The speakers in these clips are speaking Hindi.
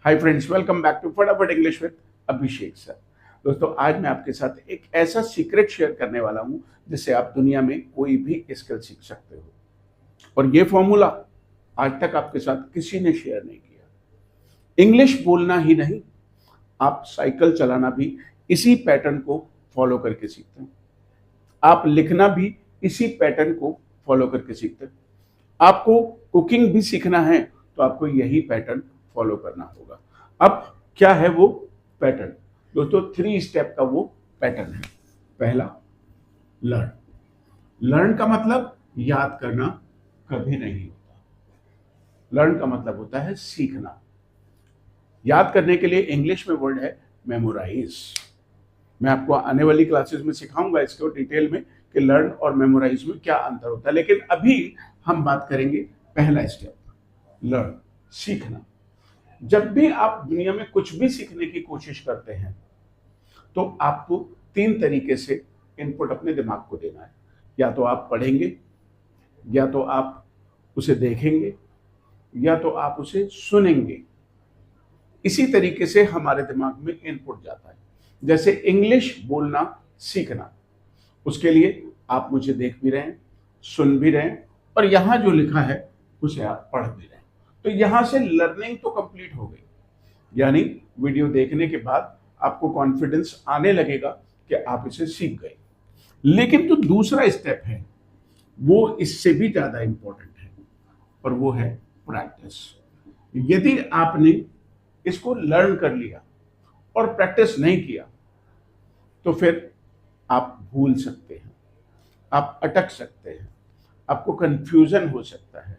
Hi friends, welcome back to Fatafat English with Abhishek sir. दोस्तों, आज मैं आपके साथ एक ऐसा सीक्रेट शेयर करने वाला हूं जिससे आप दुनिया में कोई भी स्किल सीख सकते हो। और ये फॉर्मूला आज तक आपके साथ किसी ने शेयर नहीं किया। इंग्लिश बोलना ही नहीं, आप साइकिल चलाना भी इसी पैटर्न को फॉलो करके सीखते हैं। आप लिखना भी इसी पैटर्न को फॉलो करके सीखते हैं। आपको कुकिंग भी सीखना है तो आपको यही पैटर्न फॉलो करना होगा। अब क्या है वो पैटर्न? दोस्तों, 3 स्टेप का वो पैटर्न है। पहला, लर्न। लर्न का मतलब याद करना कभी नहीं होता। लर्न का मतलब होता है सीखना। याद करने के लिए इंग्लिश में वर्ड है मेमोराइज। मैं आपको आने वाली क्लासेस में सिखाऊंगा इसको डिटेल में कि लर्न और मेमोराइज में क्या अंतर होता है, लेकिन अभी हम बात करेंगे पहला स्टेप, लर्न, सीखना। जब भी आप दुनिया में कुछ भी सीखने की कोशिश करते हैं तो आपको 3 तरीके से इनपुट अपने दिमाग को देना है। या तो आप पढ़ेंगे, या तो आप उसे देखेंगे, या तो आप उसे सुनेंगे। इसी तरीके से हमारे दिमाग में इनपुट जाता है। जैसे इंग्लिश बोलना सीखना, उसके लिए आप मुझे देख भी रहे हैं, सुन भी रहे हैं, और यहां जो लिखा है उसे आप पढ़ भी रहे हैं। तो यहां से लर्निंग तो कंप्लीट हो गई। यानी वीडियो देखने के बाद आपको कॉन्फिडेंस आने लगेगा कि आप इसे सीख गए। लेकिन जो दूसरा स्टेप है वो इससे भी ज्यादा इंपॉर्टेंट है, और वो है प्रैक्टिस। यदि आपने इसको लर्न कर लिया और प्रैक्टिस नहीं किया तो फिर आप भूल सकते हैं, आप अटक सकते हैं, आपको कंफ्यूजन हो सकता है।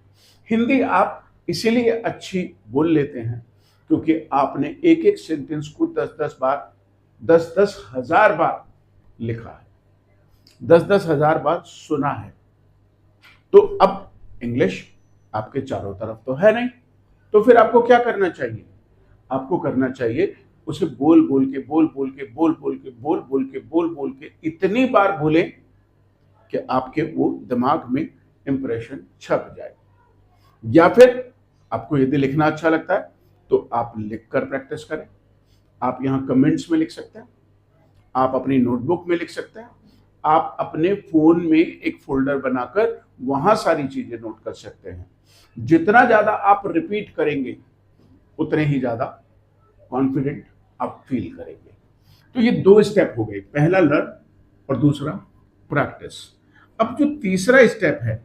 हिंदी आप इसीलिए अच्छी बोल लेते हैं क्योंकि आपने एक एक सेंटेंस को 10-10 बार, 10-10 हजार बार लिखा है, 10-10 हजार बार सुना है। तो अब इंग्लिश आपके चारों तरफ तो है नहीं, तो फिर आपको क्या करना चाहिए? आपको करना चाहिए उसे बोल बोल के, बोल बोल के, बोल बोल के, बोल बोल के, बोल बोल के इतनी बार बोले कि आपके वो दिमाग में इंप्रेशन छप जाए। या फिर आपको यदि लिखना अच्छा लगता है तो आप लिखकर प्रैक्टिस करें। आप यहां कमेंट्स में लिख सकते हैं, आप अपनी नोटबुक में लिख सकते हैं, आप अपने फोन में एक फोल्डर बनाकर वहां सारी चीजें नोट कर सकते हैं। जितना ज्यादा आप रिपीट करेंगे उतने ही ज्यादा कॉन्फिडेंट आप फील करेंगे। तो ये 2 स्टेप हो गए, पहला लर्न और दूसरा प्रैक्टिस। अब जो तीसरा स्टेप है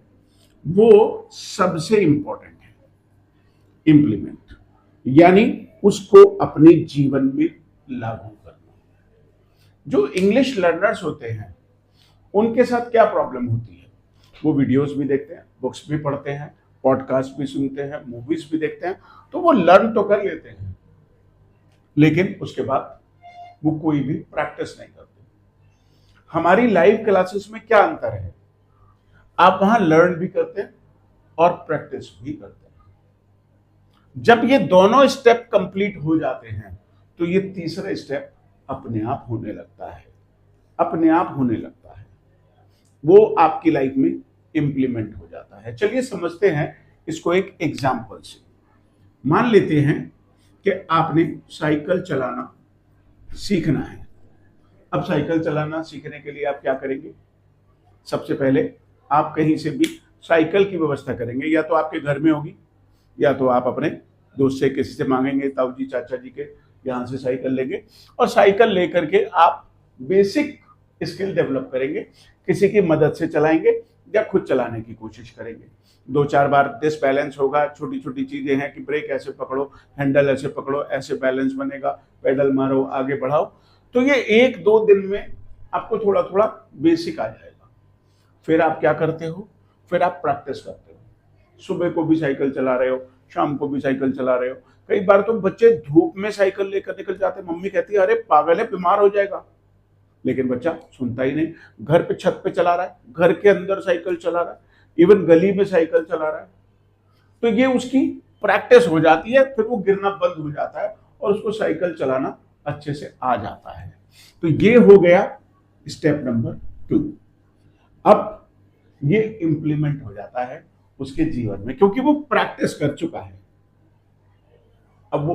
वो सबसे इंपॉर्टेंट है, इंप्लीमेंट, यानी उसको अपने जीवन में लागू करना। जो इंग्लिश लर्नर्स होते हैं उनके साथ क्या प्रॉब्लम होती है? वो वीडियोस भी देखते हैं, बुक्स भी पढ़ते हैं, पॉडकास्ट भी सुनते हैं, मूवीज भी देखते हैं, तो वो लर्न तो कर लेते हैं, लेकिन उसके बाद वो कोई भी प्रैक्टिस नहीं करते। हमारी लाइव क्लासेस में क्या अंतर है? आप वहां लर्न भी करते हैं और प्रैक्टिस भी करते हैं। जब ये दोनों स्टेप कंप्लीट हो जाते हैं तो ये तीसरा स्टेप अपने आप होने लगता है, अपने आप होने लगता है, वो आपकी लाइफ में इंप्लीमेंट हो जाता है। चलिए समझते हैं इसको एक एग्जाम्पल से। मान लेते हैं कि आपने साइकिल चलाना सीखना है। अब साइकिल चलाना सीखने के लिए आप क्या करेंगे? सबसे पहले आप कहीं से भी साइकिल की व्यवस्था करेंगे। या तो आपके घर में होगी, या तो आप अपने दोस्त से, किसी से मांगेंगे, ताऊ जी, चाचा जी के यहाँ से साइकिल लेंगे, और साइकिल लेकर के आप बेसिक स्किल डेवलप करेंगे। किसी की मदद से चलाएंगे या खुद चलाने की कोशिश करेंगे। 2-4 बार डिसबैलेंस होगा, छोटी छोटी चीजें हैं कि ब्रेक ऐसे पकड़ो, हैंडल ऐसे पकड़ो, ऐसे बैलेंस बनेगा, पेडल मारो, आगे बढ़ाओ। तो ये 1-2 दिन में आपको थोड़ा थोड़ा बेसिक आ जाएगा। फिर आप क्या करते हो? फिर आप प्रैक्टिस करते हो। सुबह को भी साइकिल चला रहे हो, शाम को भी साइकिल चला रहे हो। कई बार तो बच्चे धूप में साइकिल लेकर निकल जाते हैं, मम्मी कहती है अरे पागल है, बीमार हो जाएगा। लेकिन बच्चा सुनता ही नहीं, घर पे छत पे चला रहा है, घर के अंदर साइकिल चला रहा है, इवन गली में साइकिल चला रहा है। तो ये उसकी प्रैक्टिस हो जाती है, फिर वो गिरना बंद हो जाता है और उसको साइकिल चलाना अच्छे से आ जाता है। तो ये हो गया स्टेप नंबर 2। अब ये इंप्लीमेंट हो जाता है उसके जीवन में, क्योंकि वो प्रैक्टिस कर चुका है। अब वो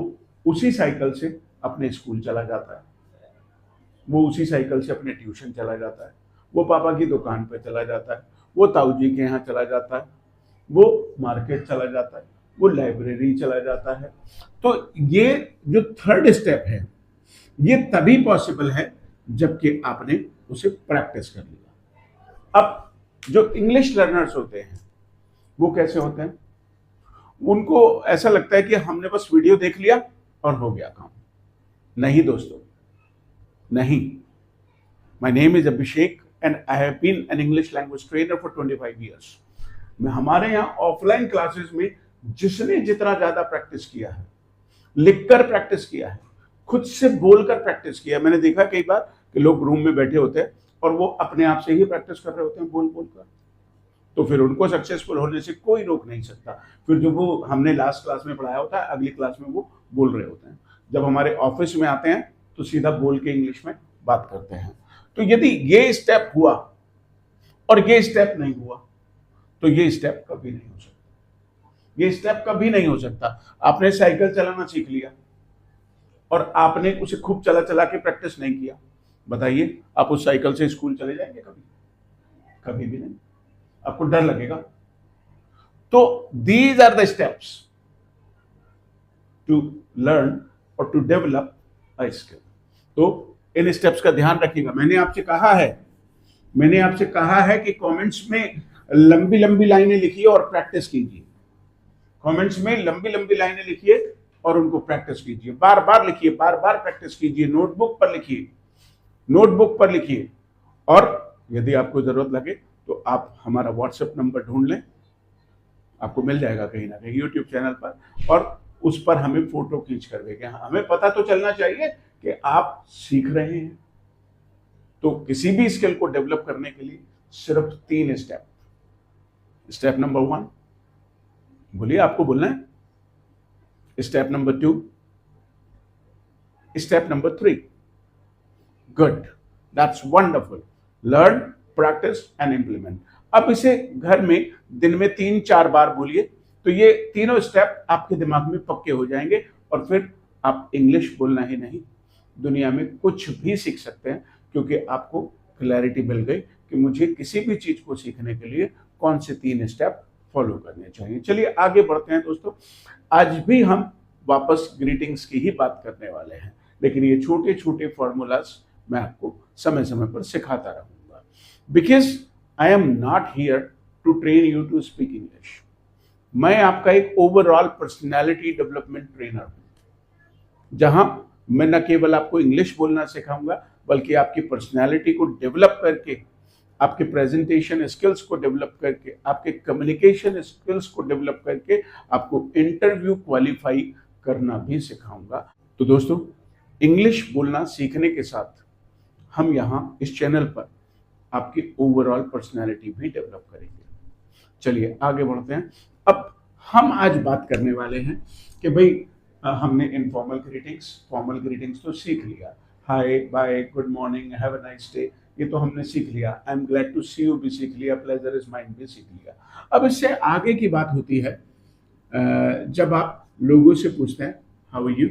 उसी साइकिल से अपने स्कूल चला जाता है, वो उसी साइकिल से अपने ट्यूशन चला जाता है, वो पापा की दुकान पे चला जाता है, वो ताऊ जी के यहाँ चला जाता है, वो मार्केट चला जाता है, वो लाइब्रेरी चला जाता है। तो ये जो थर्ड स्टेप है ये तभी पॉसिबल है जबकि आपने उसे प्रैक्टिस कर लिया। अब जो इंग्लिश लर्नर्स होते हैं वो कैसे होते हैं, उनको ऐसा लगता है कि हमने बस वीडियो देख लिया और हो गया काम। नहीं दोस्तों, नहीं। My name is Abhishek and I have been an English language trainer for 25 years. मैं हमारे यहाँ ऑफलाइन क्लासेस में जिसने जितना ज्यादा प्रैक्टिस किया है, लिखकर प्रैक्टिस किया है, खुद से बोलकर प्रैक्टिस किया, मैंने देखा कई बार कि लोग रूम में बैठे होते हैं और वो अपने आप से ही प्रैक्टिस कर रहे होते हैं बोल बोलकर, तो फिर उनको सक्सेसफुल होने से कोई रोक नहीं सकता। फिर जो वो हमने लास्ट क्लास में पढ़ाया होता है अगली क्लास में वो बोल रहे होते हैं। जब हमारे ऑफिस में आते हैं तो सीधा बोल के इंग्लिश में बात करते हैं। तो यदि ये स्टेप हुआ और ये स्टेप नहीं हुआ तो ये स्टेप कभी नहीं हो सकता, ये स्टेप कभी नहीं हो सकता। आपने साइकिल चलाना सीख लिया और आपने उसे खूब चला चला के प्रैक्टिस नहीं किया, बताइए आप उस साइकिल से स्कूल चले जाएंगे कभी? कभी भी नहीं, आपको डर लगेगा। तो these are the steps to learn और टू डेवलप अ स्किल। तो इन स्टेप्स का ध्यान रखिएगा। मैंने आपसे कहा है कि कमेंट्स में लंबी लंबी लाइनें लिखिए और प्रैक्टिस कीजिए। कमेंट्स में लंबी लंबी लाइनें लिखिए और उनको प्रैक्टिस कीजिए, बार बार लिखिए, बार बार प्रैक्टिस कीजिए, नोटबुक पर लिखिए। और यदि आपको जरूरत लगे तो आप हमारा व्हाट्सएप नंबर ढूंढ लें, आपको मिल जाएगा कहीं ना कहीं यूट्यूब चैनल पर, और उस पर हमें फोटो खींच कर भेजें। हमें पता तो चलना चाहिए कि आप सीख रहे हैं। तो किसी भी स्किल को डेवलप करने के लिए सिर्फ 3 स्टेप। स्टेप नंबर 1, बोलिए, आपको बोलना है। Step number 2, step number 3। Good, that's wonderful. Learn, practice and implement. अब इसे घर में दिन में 3-4 बार बोलिए तो ये तीनों स्टेप आपके दिमाग में पक्के हो जाएंगे और फिर आप इंग्लिश बोलना ही नहीं, दुनिया में कुछ भी सीख सकते हैं, क्योंकि आपको क्लैरिटी मिल गई कि मुझे किसी भी चीज को सीखने के लिए कौन से 3 स्टेप फॉलो करने चाहिए। चलिए आगे बढ़ते हैं दोस्तों। आज भी हम वापस ग्रीटिंग्स की ही बात करने वाले हैं, लेकिन ये छोटे छोटे फॉर्मूलाज मैं आपको समय समय पर सिखाता रहूंगा, because I am not here to train you to speak English. मैं आपका एक ओवरऑल पर्सनैलिटी डेवलपमेंट ट्रेनर हूं, जहां मैं न केवल आपको इंग्लिश बोलना सिखाऊंगा बल्कि आपकी पर्सनैलिटी को डेवलप करके, आपके प्रेजेंटेशन स्किल्स को डेवलप करके, आपके कम्युनिकेशन स्किल्स को डेवलप करके आपको इंटरव्यू क्वालिफाई करना भी सिखाऊंगा। तो दोस्तों, इंग्लिश बोलना सीखने के साथ हम यहाँ इस चैनल पर आपकी ओवरऑल पर्सनैलिटी भी डेवलप करेंगे। चलिए आगे बढ़ते हैं। अब हम आज बात करने वाले हैं कि भाई हमने इनफॉर्मल ग्रीटिंग्स, फॉर्मल ग्रीटिंग्स तो सीख लिया, hi, bye, good morning, have a nice day, ये तो हमने सीख लिया। I am glad to see you भी सीख लिया, प्लेजर इज माइन भी सीख लिया। अब इससे आगे की बात होती है जब आप लोगों से पूछते हैं how are you,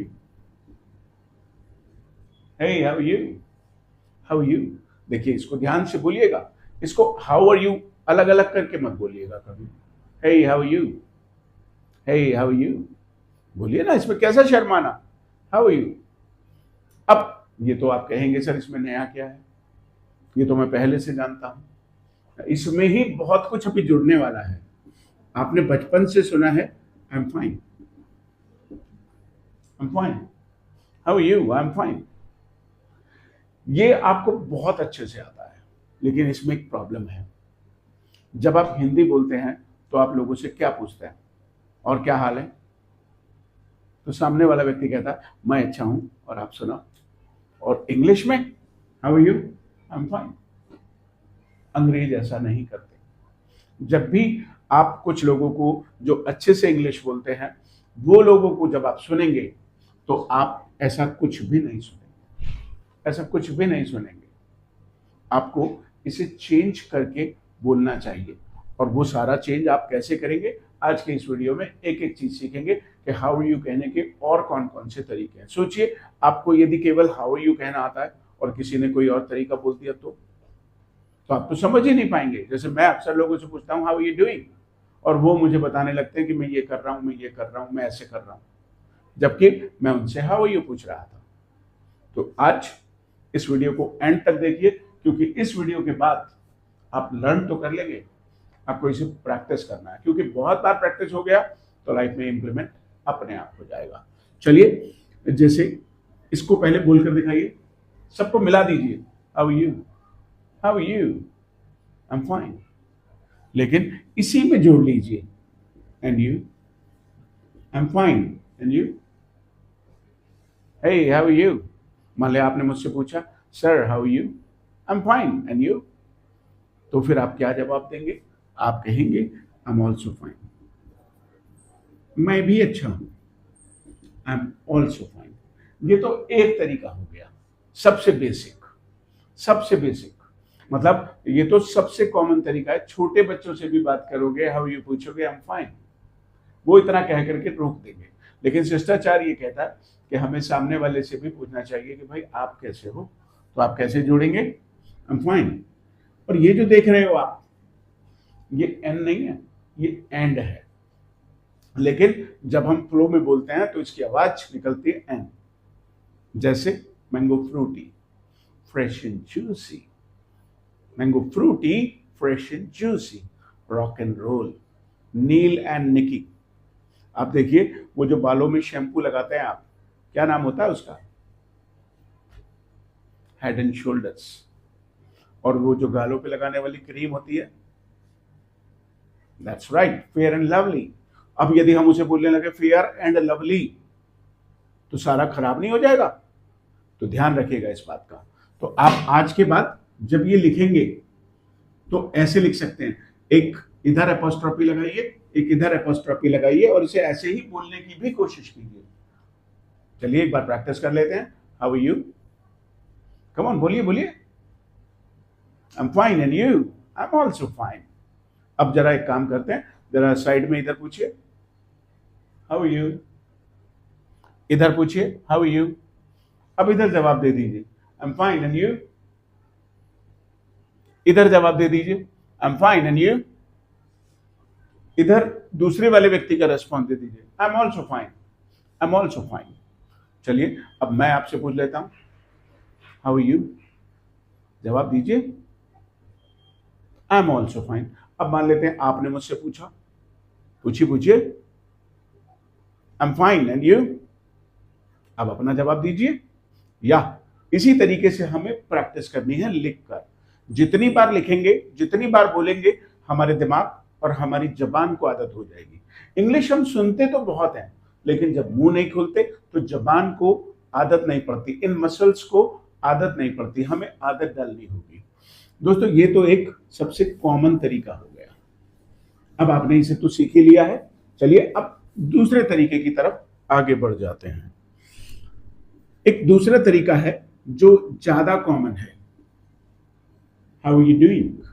hey how are you, how are you. देखिए, इसको ध्यान से बोलिएगा, इसको हाउ आर यू अलग अलग करके मत बोलिएगा कभी। Hey how are you, hey how are you बोलिए ना, इसमें कैसा शर्माना, हाउ आर यू। अब ये तो आप कहेंगे सर इसमें नया क्या है, ये तो मैं पहले से जानता हूं। इसमें ही बहुत कुछ अभी जुड़ने वाला है। आपने बचपन से सुना है I am fine, I am fine, how are you, I am fine. ये आपको बहुत अच्छे से आता है, लेकिन इसमें एक प्रॉब्लम है। जब आप हिंदी बोलते हैं तो आप लोगों से क्या पूछते हैं, और क्या हाल है? तो सामने वाला व्यक्ति कहता है मैं अच्छा हूं और आप सुनाओ। और इंग्लिश में how are you, I am fine. अंग्रेज ऐसा नहीं करते। जब भी आप कुछ लोगों को जो अच्छे से इंग्लिश बोलते हैं, वो लोगों को जब आप सुनेंगे तो आप ऐसा कुछ भी नहीं सुनेंगे, ऐसा कुछ भी नहीं सुनेंगे। आपको इसे चेंज करके बोलना चाहिए। और वो सारा चेंज आप कैसे करेंगे, आज के इस वीडियो में एक एक चीज सीखेंगे कि हाउ आर यू कहने के और कौन कौन से तरीके हैं। सोचिए, आपको यदि केवल हाउ आर यू कहना आता है और किसी ने कोई और तरीका बोल दिया तो आप तो समझ ही नहीं पाएंगे। जैसे मैं अक्सर लोगों से पूछता हूँ हाउ आर यू डूइंग, और वो मुझे बताने लगते हैं कि मैं ये कर रहा हूँ, मैं ये कर रहा हूँ, मैं ऐसे कर रहा हूँ, जबकि मैं उनसे हाउ आर यू पूछ रहा था। तो आज इस वीडियो को एंड तक देखिए, क्योंकि इस वीडियो के बाद आप लर्न तो कर लेंगे, आपको इसे प्रैक्टिस करना है, क्योंकि बहुत बार प्रैक्टिस हो गया तो लाइफ में इंप्लीमेंट अपने आप हो जाएगा। चलिए, जैसे इसको पहले बोलकर दिखाइए, सबको मिला दीजिए, how you, how you, I am fine, लेकिन इसी में जोड़ लीजिए and you, I am fine, and you, hey how you. मान लिया आपने मुझसे पूछा sir how you, I am fine, and you, तो फिर आप क्या जवाब देंगे? आप कहेंगे आई एम ऑल्सो फाइन, मैं भी अच्छा हूं, आई एम ऑल्सो फाइन। ये तो एक तरीका हो गया, सबसे बेसिक, सबसे बेसिक, मतलब ये तो सबसे कॉमन तरीका है। छोटे बच्चों से भी बात करोगे, हाउ यू पूछोगे, आई एम फाइन, वो इतना कह करके रोक देंगे। लेकिन शिष्टाचार ये कहता है कि हमें सामने वाले से भी पूछना चाहिए कि भाई आप कैसे हो, तो आप कैसे जोड़ेंगे? आई एम फाइन। और ये जो देख रहे हो आप, ये एन नहीं है, ये एंड है, लेकिन जब हम फ्लो में बोलते हैं तो इसकी आवाज निकलती है एन। जैसे mango Frooti, fresh and juicy, mango Frooti, fresh and juicy, rock and roll, Neil and Nikki. आप देखिए, वो जो बालों में शैम्पू लगाते हैं आप, क्या नाम होता है उसका? Head and shoulders. और वो जो गालों पे लगाने वाली क्रीम होती है, that's right, fair and lovely. अब यदि हम उसे बोलने लगे फेयर एंड लवली, तो सारा खराब नहीं हो जाएगा? तो ध्यान रखिएगा इस बात का। तो आप आज के बाद जब ये लिखेंगे तो ऐसे लिख सकते हैं, एक इधर एपोस्ट्रोफी लगाइए, एक इधर एपोस्ट्रोफी लगाइए, और इसे ऐसे ही बोलने की भी कोशिश कीजिए। चलिए एक बार प्रैक्टिस कर लेते हैं। How are you, come on, बोलिए बोलिए। I am fine, and you, I am also fine. अब जरा एक काम करते हैं, जरा साइड में इधर पूछिए, हाउ आर यू, इधर पूछिए हाउ आर यू, अब इधर जवाब दे दीजिए, आई एम फाइन, एंड यू, इधर जवाब दे दीजिए, आई एम फाइन, एंड यू, इधर दूसरे वाले व्यक्ति का रेस्पॉन्स दे दीजिए, आई am also fine, I am also fine. चलिए अब मैं आपसे पूछ लेता हूं, हाउ आर यू, जवाब दीजिए, आई एम ऑल्सो फाइन। अब मान लेते हैं आपने मुझसे पूछा, पूछिए पूछिए, आई एम फाइन, एंड यू, अब अपना जवाब दीजिए। या इसी तरीके से हमें प्रैक्टिस करनी है लिखकर। जितनी बार लिखेंगे, जितनी बार बोलेंगे, हमारे दिमाग और हमारी जबान को आदत हो जाएगी। इंग्लिश हम सुनते तो बहुत हैं, लेकिन जब मुंह नहीं खुलते तो जबान को आदत नहीं पड़ती, इन मसल्स को आदत नहीं पड़ती, हमें आदत डालनी होगी। दोस्तों ये तो एक सबसे कॉमन तरीका हो गया। अब आपने इसे तो सीख ही लिया है। चलिए अब दूसरे तरीके की तरफ आगे बढ़ जाते हैं। एक दूसरा तरीका है जो ज्यादा कॉमन है, हाउ यू डूइंग।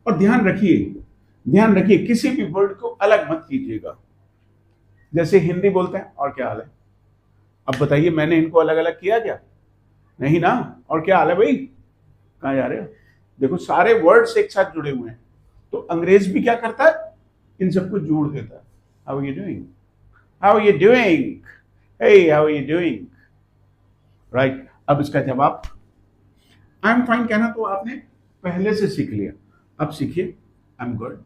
और ध्यान रखिए किसी भी वर्ड को अलग मत कीजिएगा। जैसे हिंदी बोलते हैं, और क्या हाल है, अब बताइए मैंने इनको अलग अलग किया क्या? नहीं ना। और क्या हाल है भाई, कहाँ जा रहे हो? देखो सारे वर्ड्स एक साथ जुड़े हुए हैं। तो अंग्रेज भी क्या करता है, इन सबको जोड़ देता है। How you doing, how you doing, hey how you doing, right. अब इसका जवाब आई एम फाइन कहना तो आपने पहले से सीख लिया। अब सीखिए, आई एम गुड,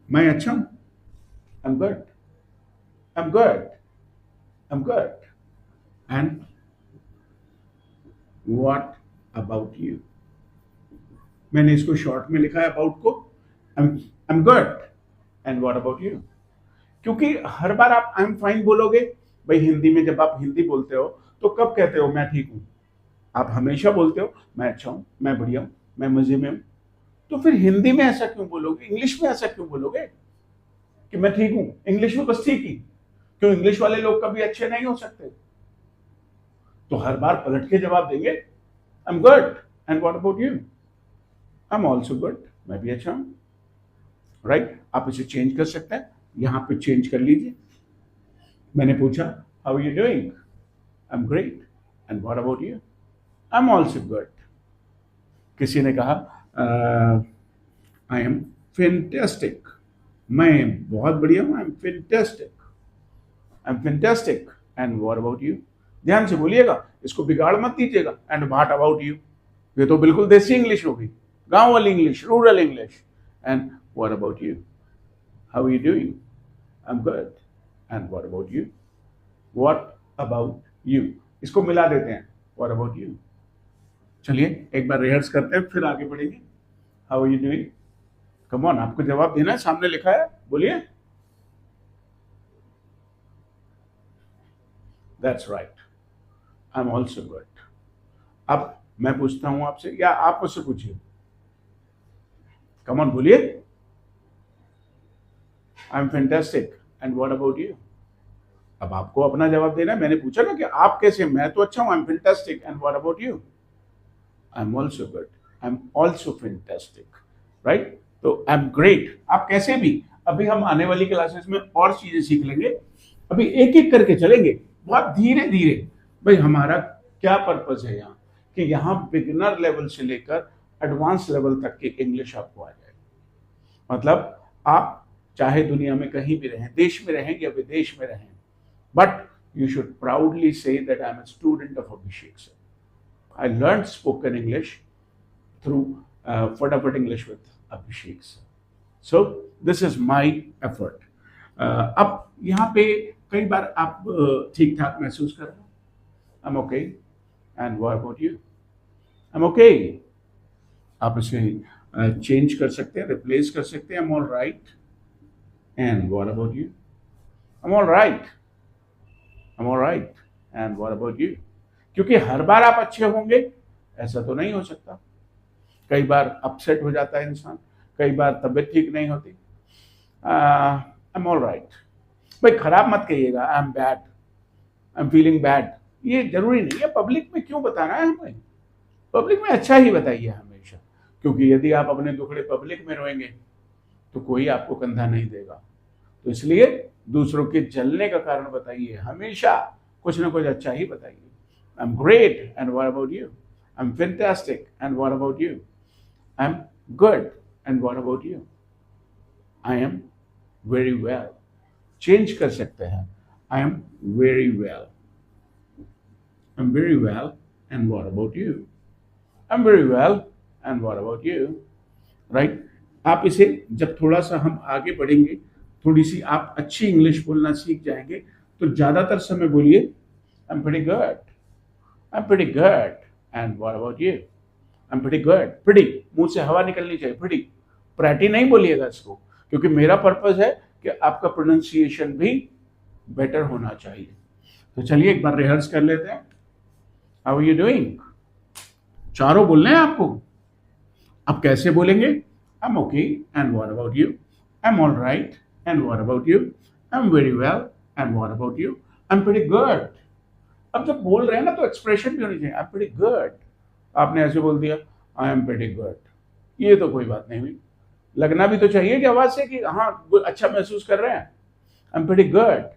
मैं अच्छा हूं, आई am good, I am good, I am good, and what about you. मैंने इसको शॉर्ट में लिखा है अबाउट को, आई am good and what about you. क्योंकि हर बार आप आई एम फाइन बोलोगे, भाई हिंदी में जब आप हिंदी बोलते हो तो कब कहते हो मैं ठीक हूं? आप हमेशा बोलते हो मैं अच्छा हूं, मैं बढ़िया हूं, मैं मजे में हूं। तो फिर हिंदी में ऐसा क्यों बोलोगे, इंग्लिश में ऐसा क्यों बोलोगे कि मैं ठीक हूं? इंग्लिश में बस ठीक ही क्यों? इंग्लिश वाले लोग कभी अच्छे नहीं हो सकते? तो हर बार पलट के जवाब देंगे, आई am good and what about you, I am also good, मैं भी अच्छा हूं, राइट। आप इसे चेंज कर सकते हैं, यहां पे चेंज कर लीजिए, मैंने पूछा how are you doing, I am great, and what about you, I am also good. किसी ने कहा आई एम फैंटास्टिक, मैं बहुत बढ़िया हूँ, I am fantastic, I am fantastic, and what about you. ध्यान से बोलिएगा, इसको बिगाड़ मत दीजिएगा, एंड व्हाट अबाउट यू, ये तो बिल्कुल देसी इंग्लिश होगी, गांव वाली English, rural English. And what about you, how are you doing, I am good, and what about you, what about you, इसको मिला देते हैं, व्हाट अबाउट यू। चलिए एक बार रिहर्स करते हैं, फिर आगे बढ़ेंगे। How are you doing, come on, आपको जवाब देना है, सामने लिखा है, बोलिए। That's right, I am also good. अब मैं पूछता हूं आपसे, या आप मुझसे पूछिए, कम ऑन बोलिए। I M fantastic, and what about you. अब आपको अपना जवाब देना है, मैंने पूछा ना कि आप कैसे, मैं तो अच्छा हूं, I am fantastic, and what about you, I am also good, I am also fantastic, right. तो आई एम ग्रेट, आप कैसे भी, अभी हम आने वाली क्लासेस में और चीजें सीख लेंगे, अभी एक एक करके चलेंगे, बहुत धीरे धीरे। भाई हमारा क्या पर्पज है यहाँ, कि यहाँ बिगिनर लेवल से लेकर एडवांस लेवल तक की इंग्लिश आपको आ जाए। मतलब आप चाहे दुनिया में कहीं भी रहें, देश में रहें या विदेश में रहें, but you should proudly say that I am a student of Abhishek sir. I learned spoken English through Fatapat English with Abhishek sir. So this is my effort. अब यहाँ पे कई बार आप ठीक ठाक महसूस कर रहे हो, I'm okay, and what about you? I'm okay. आप इसे चेंज कर सकते हैं, रिप्लेस कर सकते हैं, I'm all right, and what about you? I'm all right. I'm all right, and what about you? क्योंकि हर बार आप अच्छे होंगे ऐसा तो नहीं हो सकता, कई बार अपसेट हो जाता है इंसान, कई बार तबीयत ठीक नहीं होती। आई एम ऑल राइट, भाई खराब मत कहिएगा, I am bad, I am feeling bad, ये जरूरी नहीं है। पब्लिक में क्यों बताना है हमें, पब्लिक में अच्छा ही बताइए हमेशा, क्योंकि यदि आप अपने दुखड़े पब्लिक में रोएंगे तो कोई आपको कंधा नहीं देगा। तो इसलिए दूसरों के जलने का कारण बताइए, हमेशा कुछ ना कुछ अच्छा ही बताइए। आई am great, and what about you, I M fantastic, and what about you, I am good, and what about you, I am very well. Change कर सकते हैं, I am very well, I am very well, and what about you, I am very well, and what about you, right. आप इसे जब थोड़ा सा हम आगे बढ़ेंगे, थोड़ी सी आप अच्छी इंग्लिश बोलना सीख जाएंगे, तो ज्यादातर समय बोलिए I am pretty good, I am pretty good, and what about you, I am pretty good. Pretty मुंह से हवा निकलनी चाहिए, प्रीटी, प्रैटी नहीं बोलिएगा इसको, क्योंकि मेरा पर्पज है कि आपका प्रोनाउंसिएशन भी बेटर होना चाहिए। तो चलिए एक बार रिहर्स कर लेते हैं। हाउ आर यू डूइंग, चारों बोलने हैं आपको। अब कैसे बोलेंगे, I am okay, and what about you, I am all right, and what about you, I am very well, and what about you, I am pretty good. अब जब बोल रहे हैं ना तो एक्सप्रेशन भी होनी चाहिए, आई एम प्रीटी गुड। आपने ऐसे बोल दिया आई एम प्रीटी गुड, ये तो कोई बात नहीं हुई, लगना भी तो चाहिए कि आवाज से कि हाँ अच्छा महसूस कर रहे हैं। I am pretty good,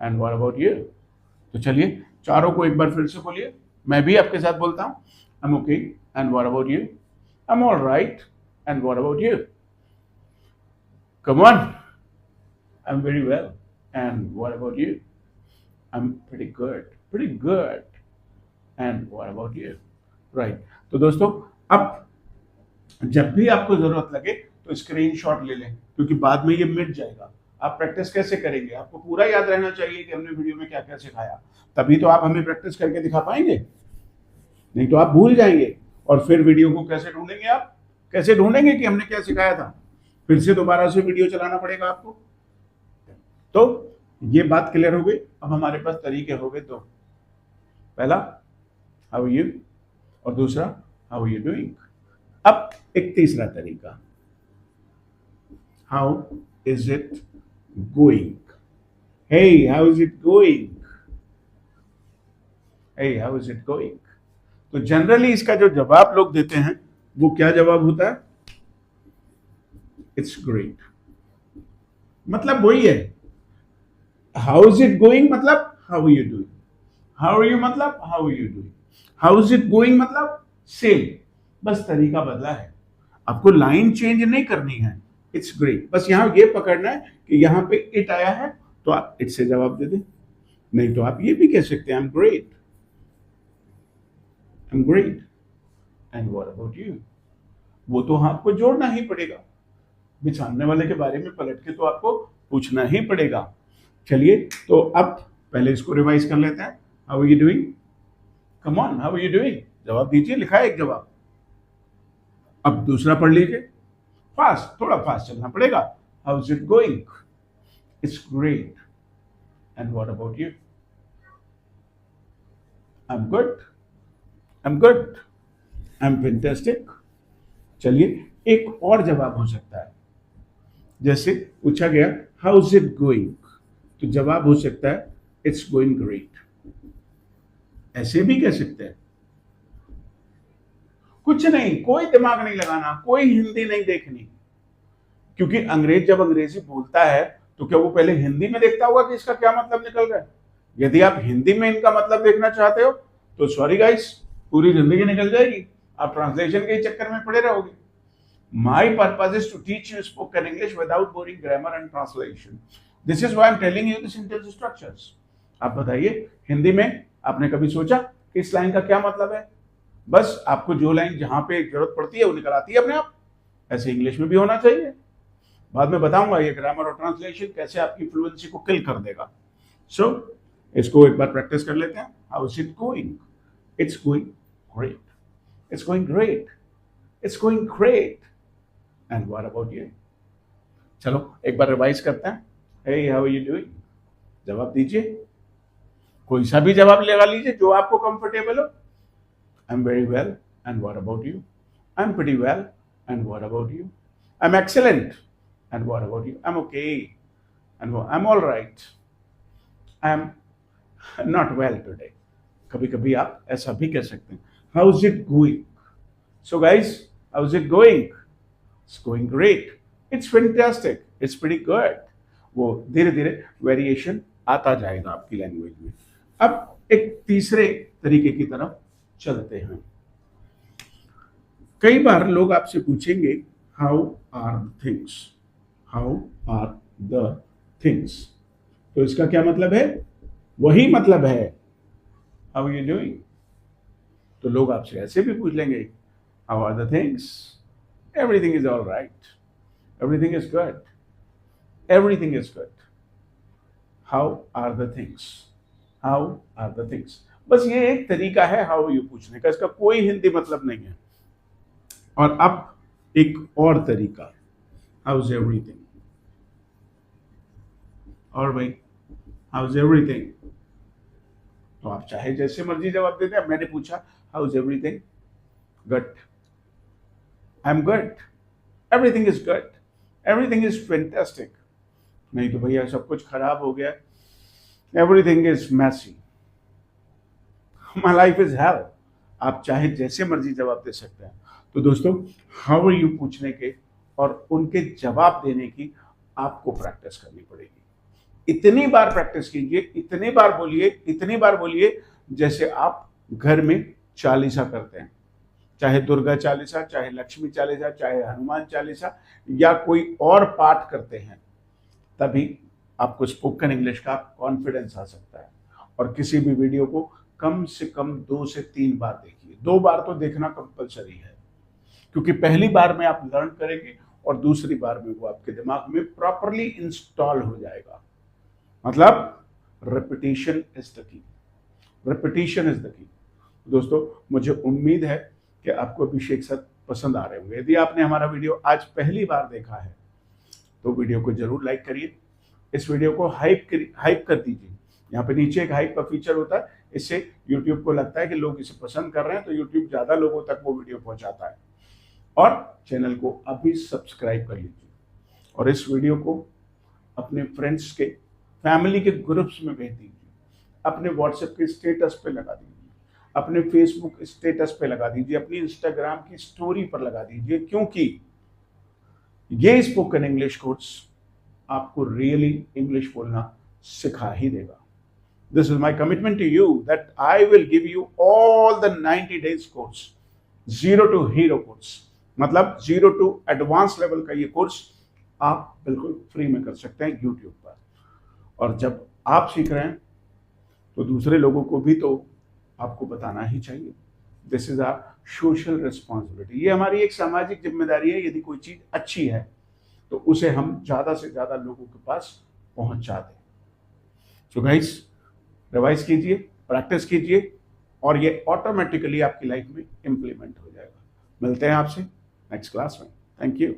and what about you. तो चलिए चारों को एक बार फिर से बोलिए, मैं भी आपके साथ बोलता हूँ। I am okay, and what about you, I am all right, and what about you, come on, I am very well, and what about you, I am pretty good, pretty good, and what about you, right. तो दोस्तों अब जब भी आपको जरूरत लगे तो स्क्रीनशॉट ले लें, क्योंकि बाद में ये मिट जाएगा। आप प्रैक्टिस कैसे करेंगे, आपको पूरा याद रहना चाहिए कि हमने वीडियो में क्या क्या सिखाया, तभी तो आप हमें प्रैक्टिस करके दिखा पाएंगे, नहीं तो आप भूल जाएंगे। और फिर वीडियो को कैसे ढूंढेंगे, आप कैसे ढूंढेंगे कि हमने क्या सिखाया था, फिर से दोबारा से वीडियो चलाना पड़ेगा आपको। तो ये बात क्लियर हो गई। अब हमारे पास तरीके हो गए दो, पहला हाउ आर यू और दूसरा हाउ आर यू डूइंग। अब एक तीसरा तरीका, how is it going, hey how is it going, hey how is it going. तो जनरली इसका जो जवाब लोग देते हैं वो क्या जवाब होता है, इट्स ग्रेट। मतलब वही है, हाउ इज इट गोइंग मतलब how are you doing, how are you मतलब how are you doing, how is it going मतलब सेम, बस तरीका बदला है। आपको लाइन चेंज नहीं करनी है। इट्स ग्रेट, बस यहां ये पकड़ना है कि यहां पे इट आया है तो आप इट से जवाब दे दें, नहीं तो आप ये भी कह सकते हैं आई am great, I am great and what about you. वो तो हाँ आपको जोड़ना ही पड़ेगा, बिछाने वाले के बारे में पलट के तो आपको पूछना ही पड़ेगा। चलिए तो अब पहले इसको रिवाइज कर लेते हैं। How are you doing, come on, how are you doing, जवाब दीजिए, लिखा है एक जवाब। अब दूसरा पढ़ लीजिए, फास्ट, थोड़ा फास्ट चलना पड़ेगा। How is it going, it's great and what about you, I am good, I am good, I M fantastic. चलिए एक और जवाब हो सकता है, जैसे पूछा गया हाउ इज इट गोइंग, तो जवाब हो सकता है इट्स गोइंग ग्रेट, ऐसे भी कह सकते हैं। कुछ नहीं, कोई दिमाग नहीं लगाना, कोई हिंदी नहीं देखनी, क्योंकि अंग्रेज जब अंग्रेजी बोलता है तो क्या वो पहले हिंदी में देखता होगा कि इसका क्या मतलब निकल रहा है। यदि आप हिंदी में इनका मतलब देखना चाहते हो तो सॉरी गाइस, पूरी जिंदगी निकल जाएगी, आप ट्रांसलेशन के चक्कर में पड़े रहोगे। My purpose is to teach you spoken English without boring grammar and translation. This is why I'm telling you the sentence structures. आप बताइए, हिंदी में आपने कभी सोचा कि इस लाइन का क्या मतलब है? बस आपको जो लाइन जहां पे जरूरत पड़ती है वो निकल आती है अपने आप। ऐसे इंग्लिश में भी होना चाहिए। बाद में बताऊंगा ये ग्रामर और ट्रांसलेशन कैसे आपकी फ्लुएंसी को किल कर देगा। सो इसको एक बार प्रैक्टिस कर लेते हैं। How is it going, it's going great, it's going great, it's going great and what about you. चलो एक बार रिवाइज करते हैं। Hey how are you doing, जवाब दीजिए, कोई सा भी जवाब लगा लीजिए जो आपको कंफर्टेबल हो। I am very well and what about you, I am pretty well and what about you, I M excellent and what about you, I M okay and I am all right, I am not well today. कभी कभी आप ऐसा भी कह सकते हैं। How is it going, so guys how is it going, it's going great, it's fantastic, it's pretty good. वो धीरे धीरे वेरिएशन आता जाएगा आपकी लैंग्वेज में। अब एक तीसरे तरीके की तरफ चलते हैं। कई बार लोग आपसे पूछेंगे how are things, how are the things, तो इसका क्या मतलब है? वही मतलब है हाउ यू डूइंग। तो लोग आपसे ऐसे भी पूछ लेंगे how are the things, everything is all right, everything is good, everything is good, how are the things, how are the things। बस ये एक तरीका है हाउ यू पूछने का, इसका कोई हिंदी मतलब नहीं है। और अब एक और तरीका, हाउ इज एवरीथिंग, और भाई हाउ इज एवरीथिंग, तो आप चाहे जैसे मर्जी जवाब देते हैं। मैंने पूछा how is everything, good, I am good, everything is good, everything is fantastic. नहीं तो भैया सब कुछ खराब हो गया, everything is messy, my life is hell. आप चाहे जैसे मर्जी जवाब दे सकते हैं। तो दोस्तों हाउ आर यू पूछने के और उनके जवाब देने की आपको प्रैक्टिस करनी पड़ेगी। इतनी बार प्रैक्टिस कीजिए, इतनी बार बोलिए, इतनी बार बोलिए जैसे आप घर में चालीसा करते हैं, चाहे दुर्गा चालीसा, चाहे लक्ष्मी चालीसा, चाहे हनुमान चालीसा या कोई और पाठ करते हैं। तभी आपको स्पोकन इंग्लिश का कॉन्फिडेंस आ सकता है। और किसी भी वीडियो को कम से कम 2 से 3 बार देखिए। 2 बार तो देखना कंपलसरी है, क्योंकि पहली बार में आप लर्न करेंगे और दूसरी बार में वो आपके दिमाग में प्रॉपरली इंस्टॉल हो जाएगा। मतलब repetition is the key, repetition is the key. दोस्तों मुझे उम्मीद है कि आपको अभिषेक सर पसंद आ रहे होंगे। यदि आपने हमारा वीडियो आज पहली बार देखा है तो वीडियो को जरूर लाइक करिए, इस वीडियो को हाइप कर दीजिए। यहाँ पे नीचे एक हाइप का फीचर होता है, इससे यूट्यूब को लगता है कि लोग इसे पसंद कर रहे हैं, तो यूट्यूब ज्यादा लोगों तक वो वीडियो पहुंचाता है। और चैनल को अभी सब्सक्राइब कर लीजिए और इस वीडियो को अपने फ्रेंड्स के, फैमिली के ग्रुप्स में भेज दीजिए, अपने व्हाट्सएप के स्टेटस पे लगा दीजिए, अपने फेसबुक स्टेटस पे लगा दीजिए, अपनी इंस्टाग्राम की स्टोरी पर लगा दीजिए, क्योंकि ये स्पोकन इंग्लिश कोर्स आपको रियली इंग्लिश बोलना सिखा ही देगा। This is my commitment to you that I will give you all the 90 days course, 0 to hero course, मतलब 0 to एडवांस लेवल का ये कोर्स आप बिल्कुल फ्री में कर सकते हैं यूट्यूब पर। और जब आप सीख रहे हैं तो दूसरे लोगों को भी तो आपको बताना ही चाहिए। This is our social responsibility, ये हमारी एक सामाजिक जिम्मेदारी है। यदि कोई चीज अच्छी है तो उसे हम ज्यादा से ज्यादा लोगों के पास पहुंचा दें। सो गाइस, रिवाइज कीजिए, प्रैक्टिस कीजिए और ये ऑटोमेटिकली आपकी लाइफ में इंप्लीमेंट हो जाएगा। मिलते हैं आपसे नेक्स्ट क्लास में। Thank you.